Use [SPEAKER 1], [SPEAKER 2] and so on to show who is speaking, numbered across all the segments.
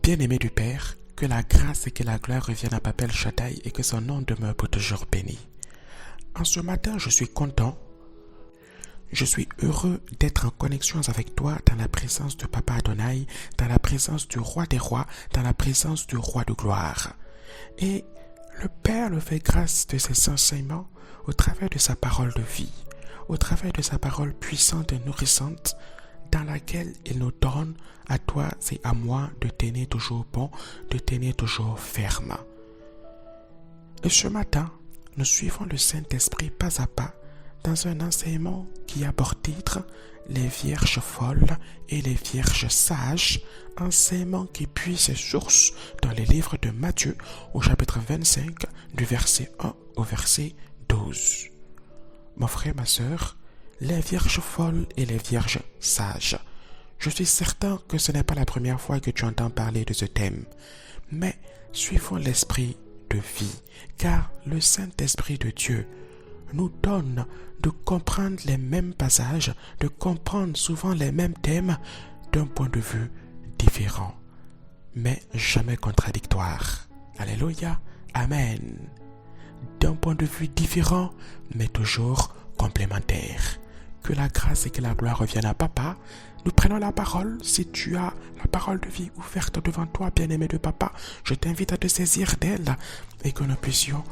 [SPEAKER 1] Bien-aimé du Père, que la grâce et que la gloire reviennent à Papa El Shaddai et que son nom demeure pour toujours béni. En ce matin, je suis content, je suis heureux d'être en connexion avec toi dans la présence de Papa Adonai, dans la présence du Roi des Rois, dans la présence du Roi de Gloire. Et le Père nous fait grâce de ses enseignements au travers de sa parole de vie, au travers de sa parole puissante et nourrissante, dans laquelle il nous donne à toi et à moi de tenir toujours bon, de tenir toujours ferme. Et ce matin, nous suivons le Saint-Esprit pas à pas dans un enseignement qui a pour titre « Les Vierges folles et les Vierges sages », enseignement qui puise ses sources dans les livres de Matthieu au chapitre 25 du verset 1 au verset 12. Mon frère, ma sœur, les Vierges folles et les Vierges sages. Je suis certain que ce n'est pas la première fois que tu entends parler de ce thème, mais suivons l'esprit de vie, car le Saint-Esprit de Dieu nous donne de comprendre les mêmes passages, de comprendre souvent les mêmes thèmes d'un point de vue différent, mais jamais contradictoire. Alléluia, Amen. D'un point de vue différent, mais toujours complémentaire. Que la grâce et que la gloire reviennent à Papa. Nous prenons la parole. Si tu as la parole de vie ouverte devant toi, bien-aimé de Papa, je t'invite à te saisir d'elle et que nous puissions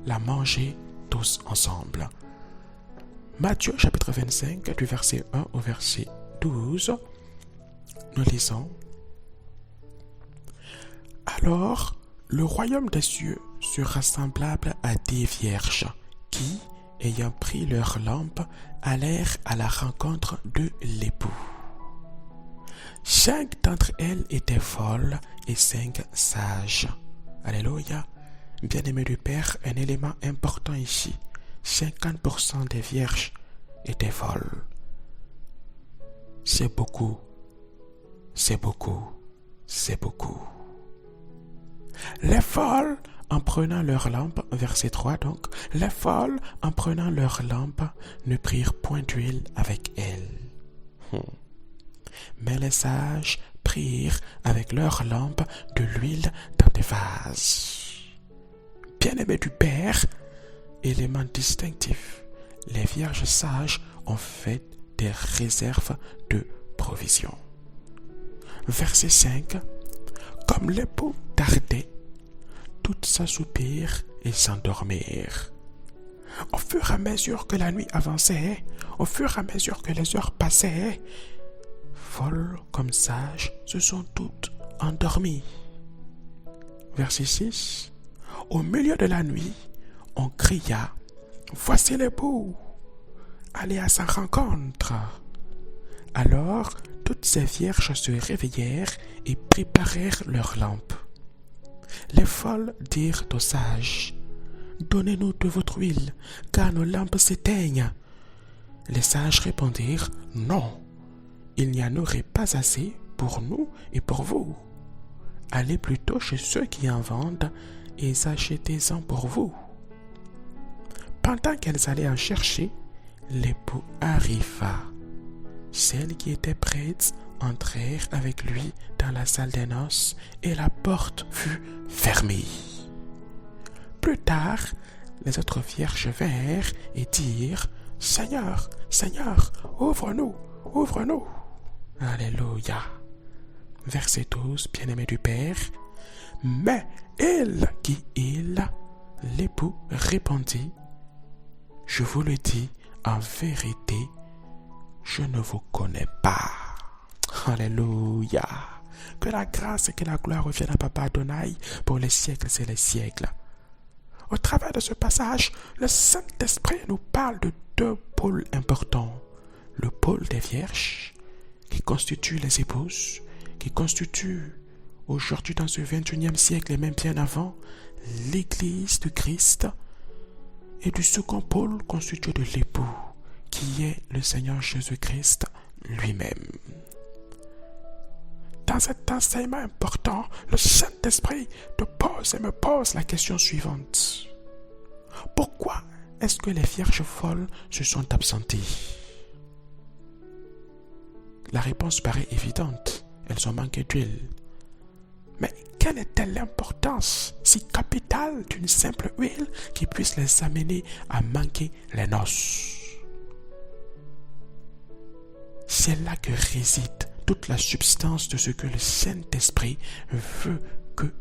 [SPEAKER 1] la manger tous ensemble. Matthieu chapitre 25 du verset 1 au verset 12, nous lisons. Alors, le royaume des cieux sera semblable à des vierges qui, ayant pris leurs lampes, allèrent à la rencontre de l'époux. 5 d'entre elles étaient folles et 5 sages. Alléluia. Bien-aimé du Père, un élément important ici. 50% des vierges étaient folles. C'est beaucoup. C'est beaucoup. C'est beaucoup. Les folles, en prenant leur lampe, verset 3 donc, les folles, en prenant leur lampe, ne prirent point d'huile avec elles. Mais les sages prirent avec leur lampe de l'huile dans des vases. Bien-aimés du Père, élément distinctif, les vierges sages ont fait des réserves de provision. Verset 5, comme l'époux tardait, toutes s'assoupirent et s'endormirent. Au fur et à mesure que la nuit avançait, au fur et à mesure que les heures passaient, folles comme sages se sont toutes endormies. Verset 6, au milieu de la nuit, on cria, voici l'époux, allez à sa rencontre. Alors, toutes ces vierges se réveillèrent et préparèrent leurs lampes. Les folles dirent aux sages, donnez-nous de votre huile, car nos lampes s'éteignent. Les sages répondirent, non, il n'y en aurait pas assez pour nous et pour vous. Allez plutôt chez ceux qui en vendent et achetez-en pour vous. Pendant qu'elles allaient en chercher, l'époux arriva. Celles qui étaient prêtes entrèrent avec lui dans la salle des noces et la porte fut fermée. Plus tard, les autres vierges vinrent et dirent, « Seigneur, Seigneur, ouvre-nous, ouvre-nous. » Alléluia. Verset 12, bien-aimé du Père. Mais l'époux répondit, « Je vous le dis en vérité, je ne vous connais pas. » Alléluia. Que la grâce et que la gloire reviennent à Papa Adonai pour les siècles et les siècles. Au travers de ce passage, le Saint-Esprit nous parle de 2 pôles importants. Le pôle des vierges, qui constitue les épouses, qui constitue aujourd'hui dans ce 21e siècle et même bien avant, l'Église de Christ, et du second pôle constitué de l'époux, qui est le Seigneur Jésus-Christ lui-même. Dans cet enseignement important, le Saint-Esprit te pose et me pose la question suivante. Pourquoi est-ce que les vierges folles se sont absentées? La réponse paraît évidente. Elles ont manqué d'huile. Mais quelle était l'importance si capitale d'une simple huile qui puisse les amener à manquer les noces? C'est là que réside toute la substance de ce que le Saint-Esprit veut que,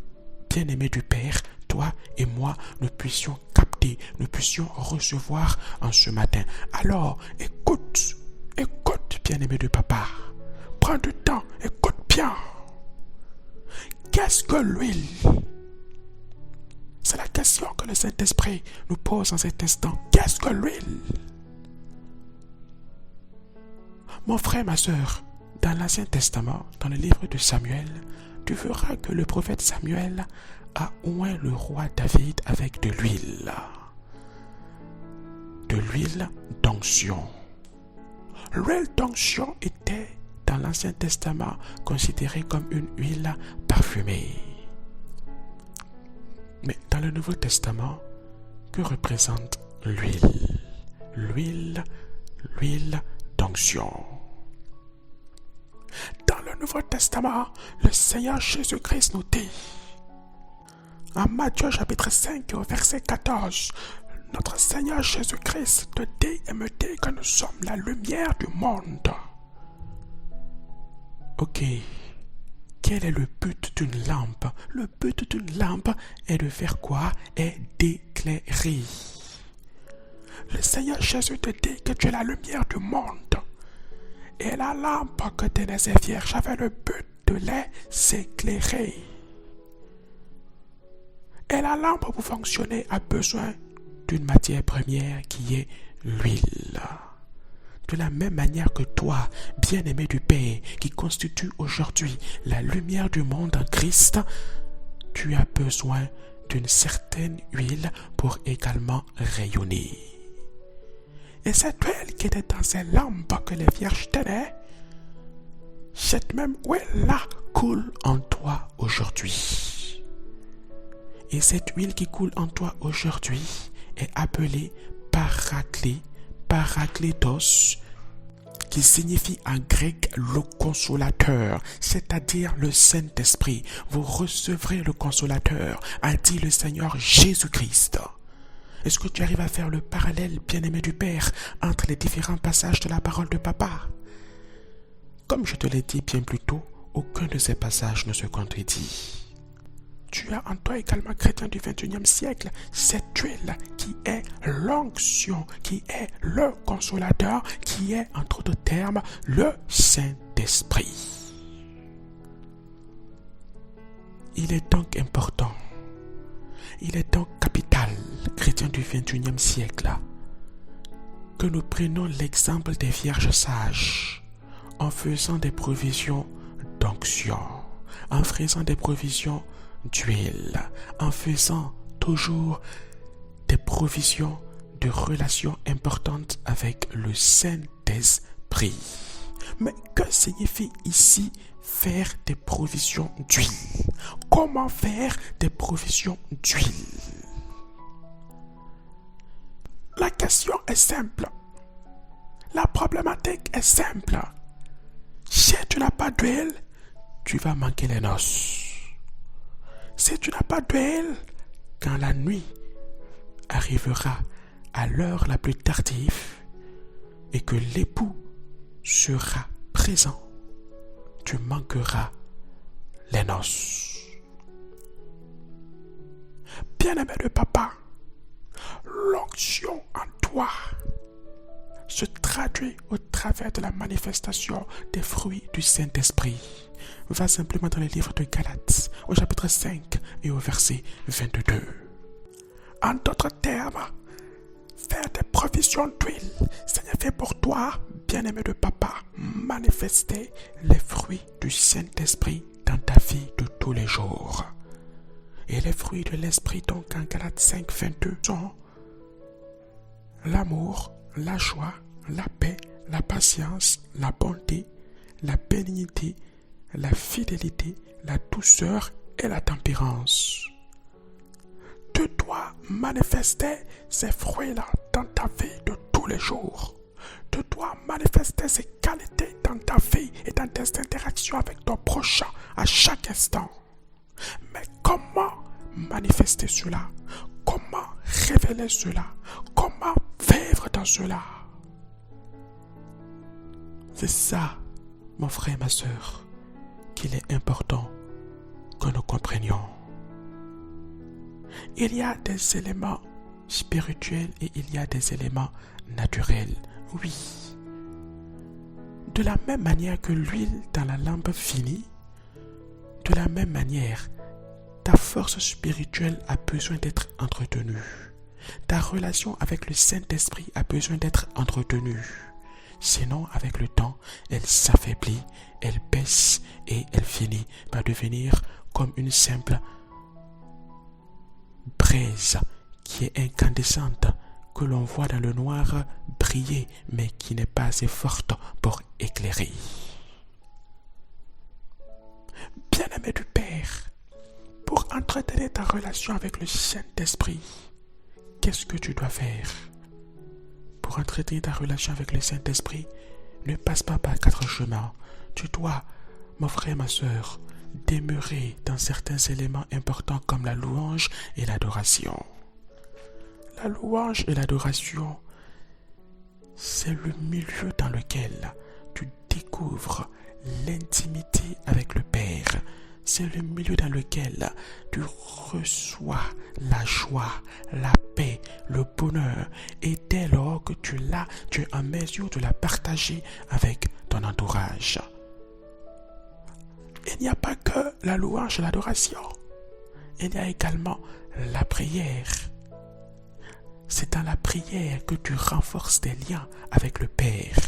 [SPEAKER 1] bien-aimé du Père, toi et moi, nous puissions capter, nous puissions recevoir en ce matin. Alors, écoute, bien-aimé du Papa. Prends du temps, écoute bien. Qu'est-ce que l'huile? C'est la question que le Saint-Esprit nous pose en cet instant. Qu'est-ce que l'huile? Mon frère, ma sœur, dans l'Ancien Testament, dans le livre de Samuel, tu verras que le prophète Samuel a oint le roi David avec de l'huile. De l'huile d'onction. L'huile d'onction était, dans l'Ancien Testament, considérée comme une huile parfumée. Mais dans le Nouveau Testament, que représente l'huile? L'huile d'onction. Dans le Nouveau Testament, le Seigneur Jésus-Christ nous dit, en Matthieu chapitre 5 au verset 14, notre Seigneur Jésus-Christ te dit et me dit que nous sommes la lumière du monde. Ok, quel est le but d'une lampe? Le but d'une lampe est de faire quoi? Est d'éclairer. Le Seigneur Jésus te dit que tu es la lumière du monde. Et la lampe que tenait ces vierges avait le but de les éclairer. Et la lampe pour fonctionner a besoin d'une matière première qui est l'huile. De la même manière que toi, bien-aimé du Père, qui constitue aujourd'hui la lumière du monde en Christ, tu as besoin d'une certaine huile pour également rayonner. Et cette huile qui était dans ces lampes que les vierges tenaient, cette même huile-là coule en toi aujourd'hui. Et cette huile qui coule en toi aujourd'hui est appelée Paraklétos, qui signifie en grec le consolateur, c'est-à-dire le Saint-Esprit. Vous recevrez le consolateur, a dit le Seigneur Jésus-Christ. Est-ce que tu arrives à faire le parallèle, bien-aimé du Père, entre les différents passages de la parole de Papa? Comme je te l'ai dit bien plus tôt, aucun de ces passages ne se contredit. Tu as en toi également, chrétien du XXIe siècle, cette huile qui est l'onction, qui est le consolateur, qui est, entre autres termes, le Saint-Esprit. Il est donc important, il est donc capital, chrétien du XXIe siècle, que nous prenions l'exemple des vierges sages en faisant des provisions d'onction, en faisant des provisions d'huile, en faisant toujours des provisions de relations importantes avec le Saint-Esprit. Mais que signifie ici faire des provisions d'huile? Comment faire des provisions d'huile? La question est simple. La problématique est simple. Si tu n'as pas d'huile, tu vas manquer les noces. Si tu n'as pas d'huile, quand la nuit arrivera à l'heure la plus tardive et que l'époux sera présent, tu manqueras les noces. Bien-aimé de Papa, l'onction en toi se traduit au travers de la manifestation des fruits du Saint-Esprit. Va simplement dans les livres de Galates, au chapitre 5 et au verset 22. En d'autres termes, faire des provisions d'huile signifie pour toi, bien-aimé de Papa, manifester les fruits du Saint-Esprit dans ta vie de tous les jours. Et les fruits de l'Esprit, donc en Galates 5, 22, sont l'amour, la joie, la paix, la patience, la bonté, la bénignité, la fidélité, la douceur et la tempérance. Tu dois manifester ces fruits-là dans ta vie de tous les jours. Tu dois manifester ces qualités dans ta vie et dans tes interactions avec ton prochain à chaque instant. Mais comment manifester cela? Comment révéler cela? Comment vivre dans cela? C'est ça, mon frère et ma sœur, qu'il est important que nous comprenions. Il y a des éléments spirituels et il y a des éléments naturels. Oui. De la même manière que l'huile dans la lampe finit, de la même manière, ta force spirituelle a besoin d'être entretenue. Ta relation avec le Saint-Esprit a besoin d'être entretenue. Sinon, avec le temps, elle s'affaiblit, elle baisse et elle finit par devenir comme une simple braise qui est incandescente, que l'on voit dans le noir briller, mais qui n'est pas assez forte pour éclairer. Bien-aimé du Père, pour entretenir ta relation avec le Saint-Esprit, qu'est-ce que tu dois faire? Pour entretenir ta relation avec le Saint-Esprit, ne passe pas par 4 chemins. Tu dois, mon frère, ma sœur, demeurer dans certains éléments importants comme la louange et l'adoration. La louange et l'adoration, c'est le milieu dans lequel tu découvres l'intimité avec le Père. C'est le milieu dans lequel tu reçois la joie, la paix, le bonheur. Et dès lors que tu l'as, tu es en mesure de la partager avec ton entourage. Il n'y a pas que la louange et l'adoration. Il y a également la prière. C'est dans la prière que tu renforces tes liens avec le Père.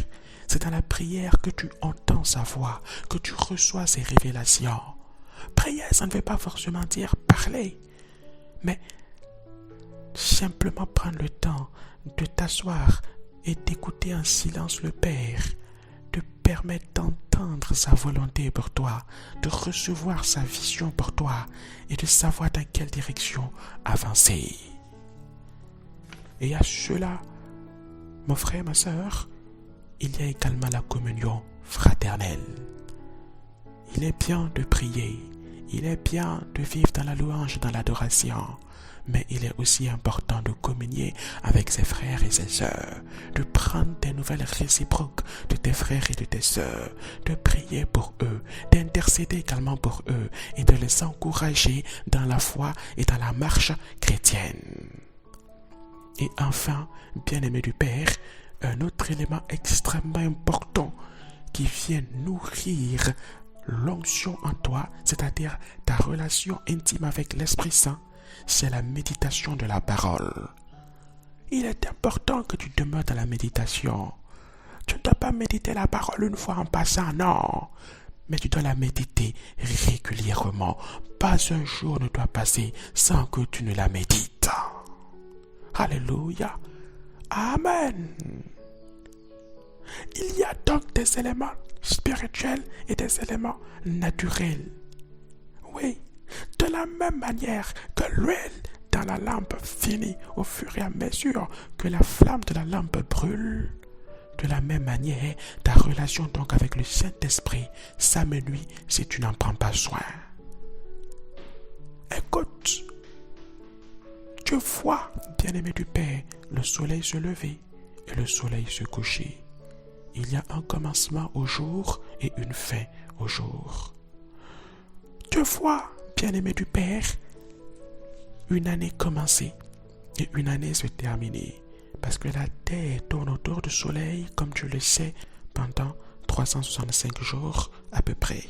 [SPEAKER 1] C'est dans la prière que tu entends sa voix, que tu reçois ses révélations. Prière, ça ne veut pas forcément dire parler, mais simplement prendre le temps de t'asseoir et d'écouter en silence le Père, te permettre d'entendre sa volonté pour toi, de recevoir sa vision pour toi et de savoir dans quelle direction avancer. Et à cela, mon frère, ma sœur, il y a également la communion fraternelle. Il est bien de prier, il est bien de vivre dans la louange, dans l'adoration, mais il est aussi important de communier avec ses frères et ses sœurs, de prendre des nouvelles réciproques de tes frères et de tes sœurs, de prier pour eux, d'intercéder également pour eux et de les encourager dans la foi et dans la marche chrétienne. Et enfin, bien-aimé du Père, un autre élément extrêmement important qui vient nourrir l'onction en toi, c'est-à-dire ta relation intime avec l'Esprit Saint, c'est la méditation de la parole. Il est important que tu demeures dans la méditation. Tu ne dois pas méditer la parole une fois en passant, non. Mais tu dois la méditer régulièrement. Pas un jour ne doit passer sans que tu ne la médites. Alléluia. Amen. Il y a donc des éléments spirituels et des éléments naturels. Oui, de la même manière que l'huile dans la lampe finit au fur et à mesure que la flamme de la lampe brûle, de la même manière, ta relation donc avec le Saint-Esprit s'amenuise si tu n'en prends pas soin. Écoute, tu vois, bien-aimé du Père, le soleil se lever et le soleil se coucher. Il y a un commencement au jour et une fin au jour. Tu vois, bien-aimé du Père, une année commencer et une année se terminer. Parce que la terre tourne autour du soleil, comme tu le sais, pendant 365 jours à peu près.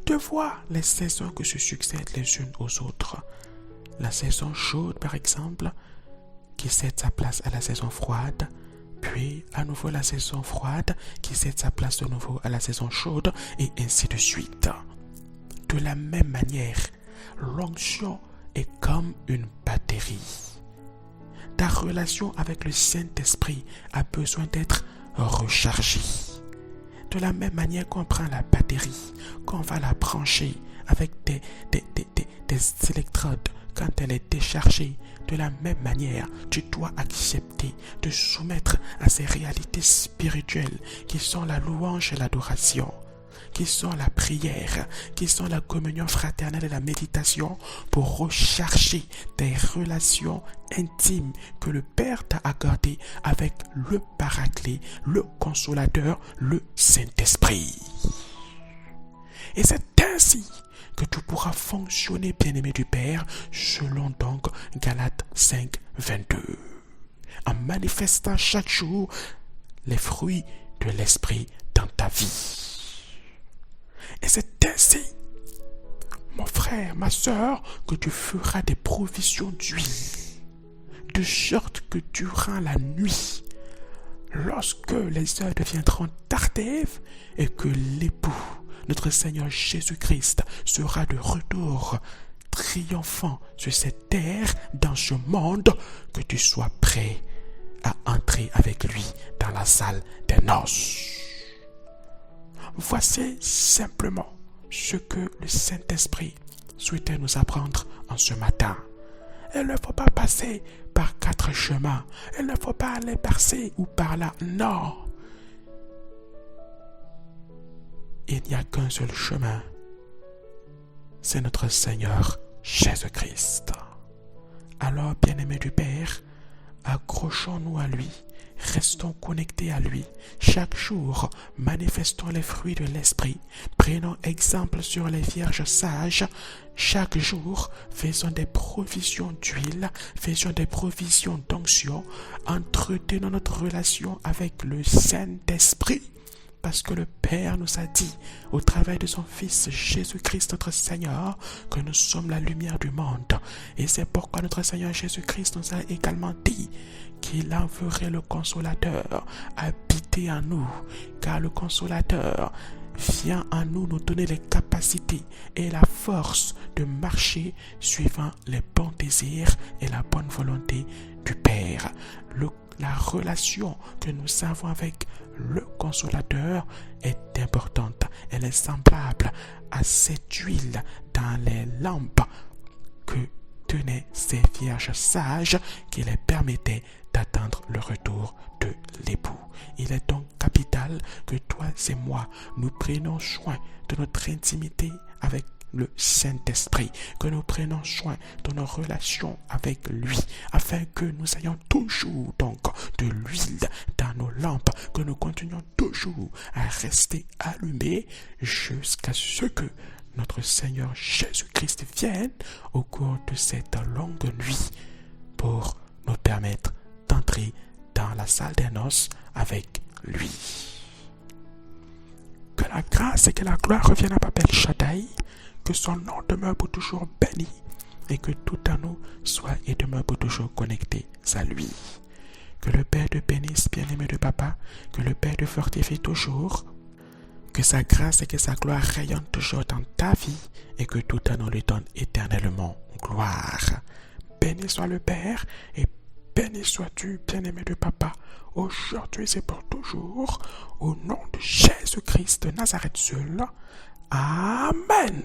[SPEAKER 1] Tu vois les saisons que se succèdent les unes aux autres. La saison chaude, par exemple, qui cède sa place à la saison froide, puis à nouveau la saison froide qui cède sa place de nouveau à la saison chaude, et ainsi de suite. De la même manière, l'onction est comme une batterie. Ta relation avec le Saint-Esprit a besoin d'être rechargée. De la même manière qu'on prend la batterie, qu'on va la brancher avec des électrodes, quand elle est déchargée, de la même manière, tu dois accepter de soumettre à ces réalités spirituelles qui sont la louange et l'adoration, qui sont la prière, qui sont la communion fraternelle et la méditation pour recharger tes relations intimes que le Père t'a accordées avec le Paraclet, le Consolateur, le Saint-Esprit. Et c'est ainsi que tu pourras fonctionner, bien-aimé du Père, selon donc Galates 5, 22, en manifestant chaque jour les fruits de l'Esprit dans ta vie. Et c'est ainsi, mon frère, ma sœur, que tu feras des provisions d'huile, de sorte que durant la nuit, lorsque les heures deviendront tardives et que l'époux, notre Seigneur Jésus-Christ, sera de retour triomphant sur cette terre, dans ce monde, que tu sois prêt à entrer avec lui dans la salle des noces. Voici simplement ce que le Saint-Esprit souhaitait nous apprendre en ce matin. Il ne faut pas passer par 4 chemins. Il ne faut pas aller par-ci ou par-là. Non. Il n'y a qu'un seul chemin. C'est notre Seigneur Jésus-Christ. Alors, bien-aimés du Père, accrochons-nous à lui, restons connectés à lui. Chaque jour, manifestons les fruits de l'Esprit. Prenons exemple sur les vierges sages. Chaque jour, faisons des provisions d'huile, faisons des provisions d'onction. Entretenons notre relation avec le Saint-Esprit. Parce que le Père nous a dit, au travers de son Fils Jésus-Christ notre Seigneur, que nous sommes la lumière du monde. Et c'est pourquoi notre Seigneur Jésus-Christ nous a également dit qu'il enverrait le Consolateur habiter en nous, car le Consolateur vient en nous donner les capacités et la force de marcher suivant les bons désirs et la bonne volonté du Père. La relation que nous avons avec le Consolateur est importante. Elle est semblable à cette huile dans les lampes que tenaient ces vierges sages qui les permettaient d'attendre le retour de l'époux. Il est donc capital que toi et moi, nous prenions soin de notre intimité avec le Saint-Esprit, que nous prenons soin de nos relations avec lui, afin que nous ayons toujours donc de l'huile dans nos lampes, que nous continuions toujours à rester allumés jusqu'à ce que notre Seigneur Jésus-Christ vienne au cours de cette longue nuit pour nous permettre d'entrer dans la salle des noces avec lui. Que la grâce et que la gloire reviennent à Papa El Shaddai, que son nom demeure pour toujours béni et que tout en nous soit et demeure pour toujours connecté à lui. Que le Père te bénisse, bien-aimé de Papa, que le Père te fortifie toujours, que sa grâce et que sa gloire rayonnent toujours dans ta vie et que tout en nous lui donne éternellement gloire. Béni soit le Père et béni sois-tu, bien-aimé de Papa, aujourd'hui et pour toujours, au nom de Jésus-Christ de Nazareth seul. Amen.